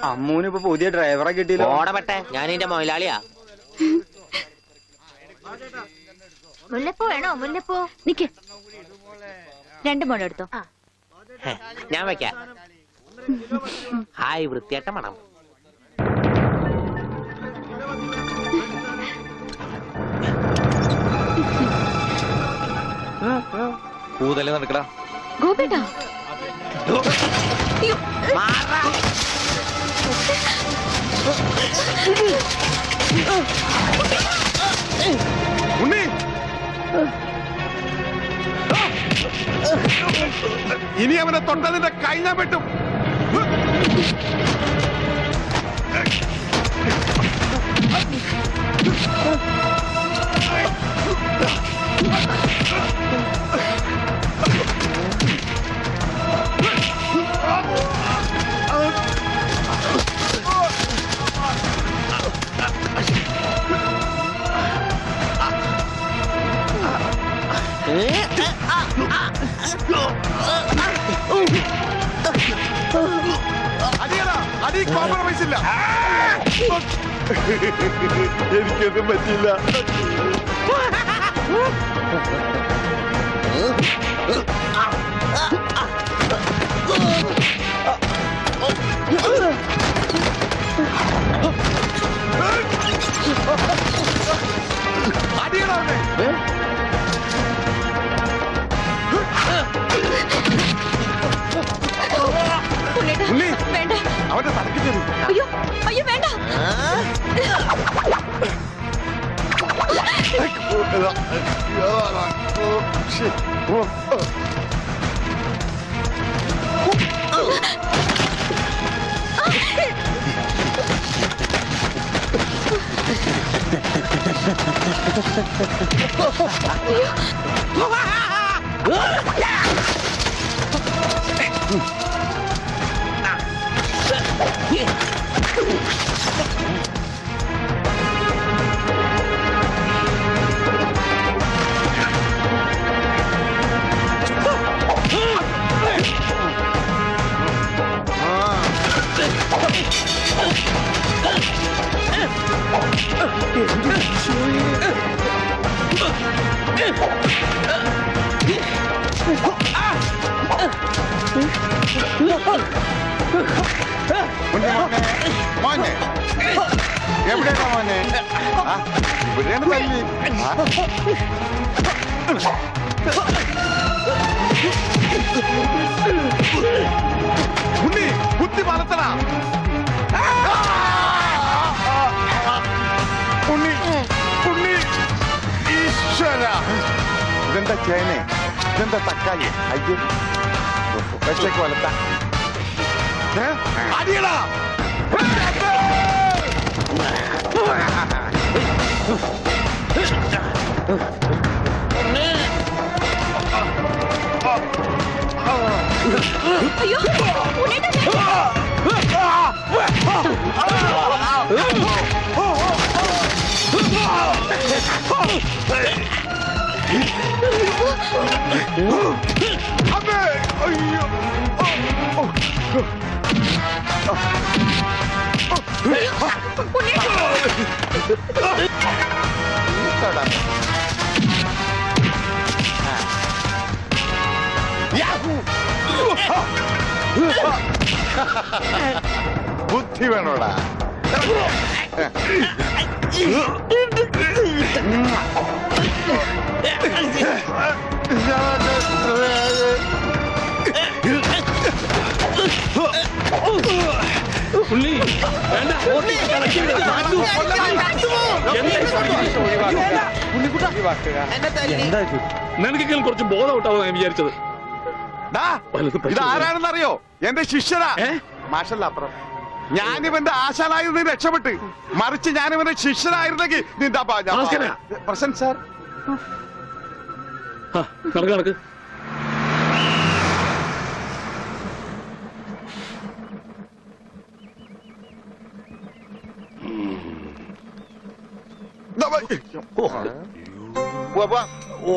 അമ്മൂന് ഇപ്പൊ പുതിയ ഡ്രൈവറെ കിട്ടിയില്ല. ഓടപെട്ടെ, ഞാൻ എന്റെ മൊയിലാളിയാ. മുല്ലപ്പൂ വേണോ? മുല്ലപ്പൂ നിക്ക്, 2 മുഴം എടുത്തോ. ഞാൻ വെക്കാം. ഹായ്, വൃത്തിയായിട്ട മണം. പൂതല്ലേ നടക്കടാ ഗോപേട്ടാ. ഉണ്ണി, ഇനി അവനെ തൊട്ടതിന്റെ കൈ ഞാൻ വെട്ടും. അടിയടാ, അടി കോംപ്രമൈസ് ഇല്ല. എനിക്കൊന്നും പറ്റില്ല. അടിയടാ അവനെ. വേണ്ട, അവന്റെ തലക്ക് തരൂ. അയ്യോ അയ്യോ വേണ്ട. മോനെ, എവിടെയാ മോനെ? ഇവിടെയാണ് തല്ലി. ഉണ്ണി, കുത്തി വളർത്തണ. ഉണ്ണി, ഉണ്ണി, ഈശ്വര. ഇതെന്താ ചേനെ? ഇതെന്താ തക്കാളി? അയ്യോ, വെച്ചേക്ക് വളർത്ത. അടിയടാ. അയ്യോ ബുദ്ധി വേണോടാ. നിനക്കെങ്കിലും കുറച്ച് ബോധം ഉണ്ടാവും ഞാൻ വിചാരിച്ചത്. ഇതാരാണെന്നറിയോ? എന്റെ ശിഷ്യനാ. മാഷല്ല അപ്പുറം. ഞാനിവന്റെ ആശാനായിരുന്നു രക്ഷപ്പെട്ട്, മറിച്ച് ഞാനിവന്റെ ശിഷ്യനായിരുന്നെങ്കിൽ നിന്റെ പ്രസന്റ് സാർ. നടക്ക്.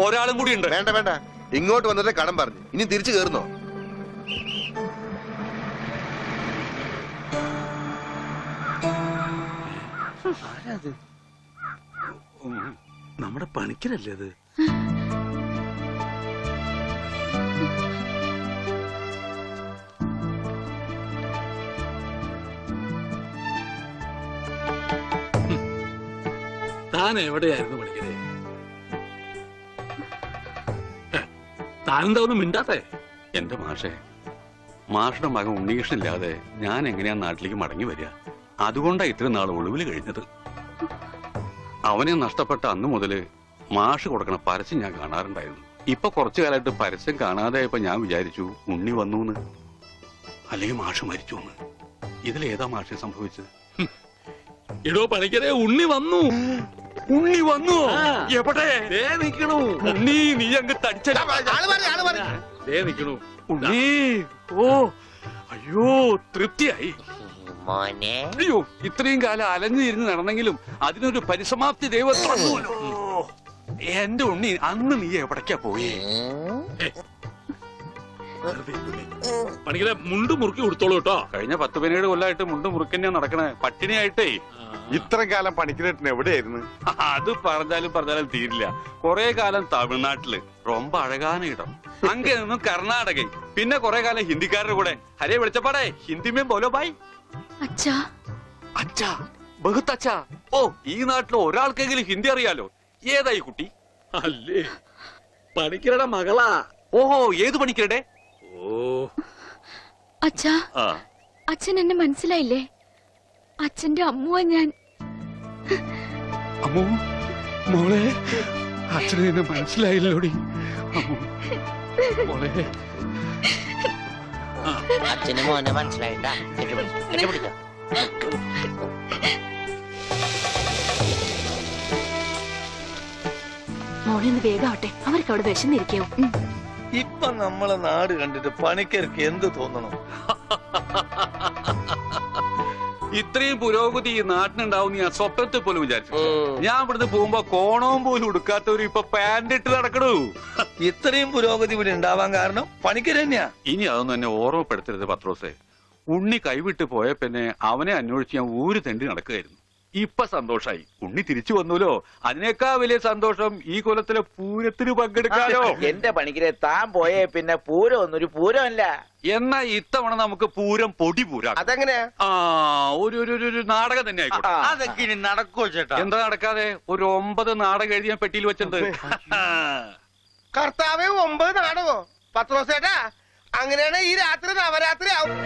ഒരാളും കൂടി ഉണ്ട്. വേണ്ട വേണ്ട, ഇങ്ങോട്ട് വന്നിട്ട് കടം പറഞ്ഞു. ഇനി തിരിച്ചു കയറുന്നോ? നമ്മുടെ പണിക്കരല്ലേ അത്? താൻ എവിടെയായിരുന്നു പണിക്കരെ? താനെന്താ ഒന്നും മിണ്ടാത്തെ? എന്റെ മാഷെ, മാഷയുടെ മകൻ ഉണ്ണീകൃഷ്ണനില്ലാതെ ഞാൻ എങ്ങനെയാ നാട്ടിലേക്ക് മടങ്ങി വരിക? അതുകൊണ്ടാ ഇത്രയും നാൾ ഒളിവിൽ കഴിഞ്ഞത്. അവനെ നഷ്ടപ്പെട്ട അന്ന് മുതല് മാഷ് കൊടുക്കണ പരസ്യം ഞാൻ കാണാറുണ്ടായിരുന്നു. ഇപ്പൊ കുറച്ചു കാലമായിട്ട് പരസ്യം കാണാതായപ്പോ ഞാൻ വിചാരിച്ചു ഉണ്ണി വന്നു, അല്ലെങ്കിൽ മാഷ് മരിച്ചു. ഇതിലേതാ മാഷെ സംഭവിച്ചത്? എടോ പണിക്കരെ, ഉണ്ണി വന്നു. ഉണ്ണി വന്നു? എവിടെ? നിക്കണു ഉണ്ണി, നീ അങ്ങ് തടിച്ച നിക്കണു ഉണ്ണി. ഓ അയ്യോ, തൃപ്തിയായി. മോനെ അയ്യോ, ഇത്രയും കാലം അലഞ്ഞു തിരിഞ്ഞ് നടന്നെങ്കിലും അതിനൊരു പരിസമാപ്തി ദൈവം തന്നുവല്ലോ. എന്റെ ഉണ്ണി, അന്ന് നീ എവിടേക്കാ പോയി? പണിക്കരെ, മുണ്ട് മുറുക്കി കൊടുത്തോളൂ കേട്ടോ. കഴിഞ്ഞ 10-17 കൊല്ലമായിട്ട് മുണ്ട് മുറുക്കന്നെയാ നടക്കണേ, പട്ടിണിയായിട്ടേ. ഇത്രയും കാലം പണിക്കരേട്ടൻ എവിടെയായിരുന്നു? അത് പറഞ്ഞാലും തീരില്ല. കൊറേ കാലം തമിഴ്നാട്ടില് ரொம்ப അഴകാന ഇടം, അങ്ങേ നിന്നും കർണാടക, പിന്നെ കൊറേ കാലം ഹിന്ദിക്കാരുടെ കൂടെ. ഹരേ വിളിച്ചപ്പാടേ, ഹിന്ദിമേ ബോലോ ബായ്. അച്ഛാ, അച്ഛാ, ബഹുത്ത് അച്ഛാ. ഓ, ഈ നാട്ടിൽ ഒരാൾക്കെങ്കിലും ഹിന്ദി അറിയാലോ. ഏതായി കുട്ടി? അല്ലേ, പണിക്കരുടെ മകളാ. ഓഹോ, ഏത് പണിക്കരുടെ? ഓ, അച്ഛാ, ആ, അച്ഛൻ എന്നെ മനസ്സിലായില്ലേ? അച്ഛന്റെ അമ്മുവാ ഞാൻ. അമ്മോ മോളെ, അച്ഛനെ നിന്നെ മനസ്സിലായില്ലോടി. അമ്മോ മോളെ. അച്ഛന് മോനെ മനസ്സിലായിട്ടാ. കെട്ടിപ്പിടിച്ചോ. മോളെ ഒന്ന് വേഗാവട്ടെ, അവർക്ക് അവിടെ വിശന്നിരിക്കാവും. ഇപ്പൊ നമ്മളെ നാട് കണ്ടിട്ട് പണിക്കർക്ക് എന്ത് തോന്നണം? ഇത്രയും പുരോഗതി ഈ നാട്ടിനുണ്ടാവും ഞാൻ സ്വപ്നത്തിൽ പോലും വിചാരിച്ചു. ഞാൻ ഇവിടുന്ന് പോകുമ്പോ കോണവും പോലും ഉടുക്കാത്തവര് ഇപ്പൊ പാന്റ് ഇട്ട് നടക്കണു. ഇത്രയും പുരോഗതി ഇവിടെ ഉണ്ടാവാൻ കാരണം പണിക്കര് തന്നെയാ. ഇനി അതൊന്നും എന്നെ ഓർമ്മപ്പെടുത്തരുത് പത്രോസേ. ഉണ്ണി കൈവിട്ട് പോയ പിന്നെ അവനെ അന്വേഷിച്ച് ഞാൻ ഊര് തെണ്ടി നടക്കുകയായിരുന്നു. ഇപ്പൊ സന്തോഷായി, ഉണ്ണി തിരിച്ചു വന്നൂലോ. അതിനേക്കാൾ വലിയ സന്തോഷം ഈ കൊല്ലത്തിലെ പൂരത്തിന് പങ്കെടുക്കാനോ. എന്റെ പണിക്കരെ, താൻ പോയേ പിന്നെ പൂരം ഒന്നൊരു പൂരമല്ല. എന്നാ ഇത്തവണ നമുക്ക് പൂരം പൊടി പൂരാം. അതെങ്ങനെയാ? ആ, ഒരു നാടകം തന്നെ ആയിക്കോട്ടെ. അതൊക്കെ ഇനി നടക്കുവോ ചേട്ടാ? എന്താ നടക്കാതെ? ഒരു 9 നാടകം എഴുതി ഞാൻ പെട്ടിയിൽ വെച്ചത്. കർത്താവേ, 9 നാടകോ? പത്രോസേട്ടാ, അങ്ങനെയാണ് ഈ രാത്രി നവരാത്രി ആവും.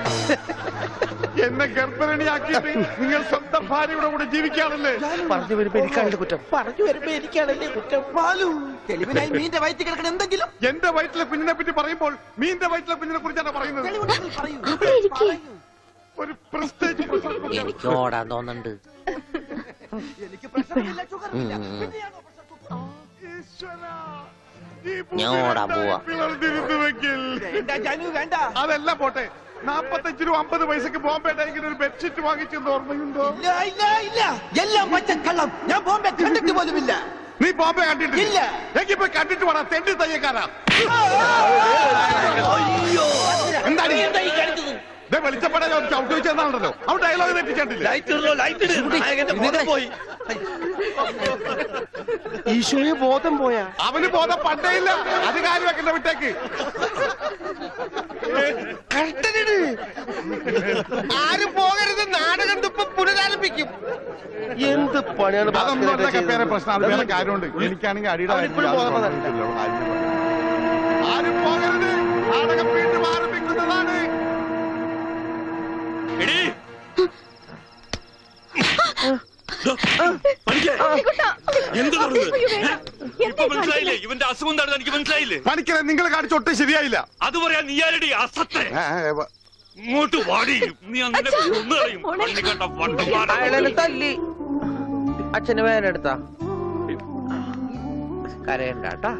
എന്നെ ഗർഭരണിയാക്കിയിട്ട് നിങ്ങൾ സ്വന്തം ഭാര്യയുടെ കൂടെ ജീവിക്കാണല്ലേ? പറഞ്ഞു വരുമ്പോ എനിക്കാണല്ലേ കുറ്റം. തെളിവിനായി മീന്റെ വയറ്റിൽ കിടക്കണ എന്തെങ്കിലും എന്റെ വയറ്റിലെ കുഞ്ഞിനെ പറ്റി പറയുമ്പോൾ മീന്റെ വയറ്റിലെ കുഞ്ഞിനെ കുറിച്ചാണ് പറയുന്നത്. അവിടെ ഇരിക്കേ. ഒരു പ്രസ്റ്റേജ് എനിക്ക് ഓടാൻ തോന്നുന്നുണ്ട്. എനിക്ക് പ്രശ്നമില്ല, ഷുഗറില്ല. ഞാൻ ഓടാൻ പോവാ. വേണ്ട ജനു, വേണ്ട. അതെല്ലാം പോട്ടെ, 45 രൂപ 50 പൈസക്ക് ബോംബെ ഡൈങ്ങിന് ഒരു ബെഡ്ഷീറ്റ് വാങ്ങിച്ചെന്ന് ഓർമ്മയുണ്ടോ? ഇല്ല, എല്ലാം പച്ചക്കള്ളം. ഞാൻ ബോംബെ കണ്ടിട്ട് പോലുമില്ല. നീ ബോംബെ കണ്ടിട്ടില്ല? ഇല്ല. എങ്കിൽ പോയി കണ്ടിട്ട് വേണം, തെണ്ടി തയ്യക്കാരാ. എന്താണ് വെളിച്ചപ്പെടാൻ ചവിട്ടി വെച്ചെന്നാണല്ലോ. അവൻ ഡയലോഗ് തെറ്റിച്ചിട്ടില്ല. ഈശോയെ ബോധം പോയാ? അവന് ബോധം പണ്ടേ ഇല്ല. അത് കാര്യം വെക്കണ്ട, വിട്ടേക്ക്. ആരും പോകരുത്, നാടകം ഇപ്പൊ പുനരാരംഭിക്കും. എന്ത് പണിയാണ്? അതൊന്നും അല്ല പേരെ പ്രശ്നം, അത് വേറെ കാര്യമുണ്ട്. എനിക്കാണെങ്കിൽ അടിയുടെ ആരും പോകരുത്, നാടകം വീണ്ടും ആരംഭിക്കുന്നതാണ്. മനസ്സിലായില്ലേ? ഇവന്റെ അസുഖം എന്താണെന്ന് എനിക്ക് മനസ്സിലായില്ലേ? പണിക്കരെ, നിങ്ങൾ കാണിച്ചൊട്ടും ശരിയായില്ല. അത് പറയാൻ നീ ആരടി അസത്തെ? ഇങ്ങോട്ട് വാടി, നീ അങ്ങനെ കൊന്നുകളയും. അയാളെ തല്ലി. അച്ഛന് വേദന എടുത്താ കരയണ്ട കേട്ടാ.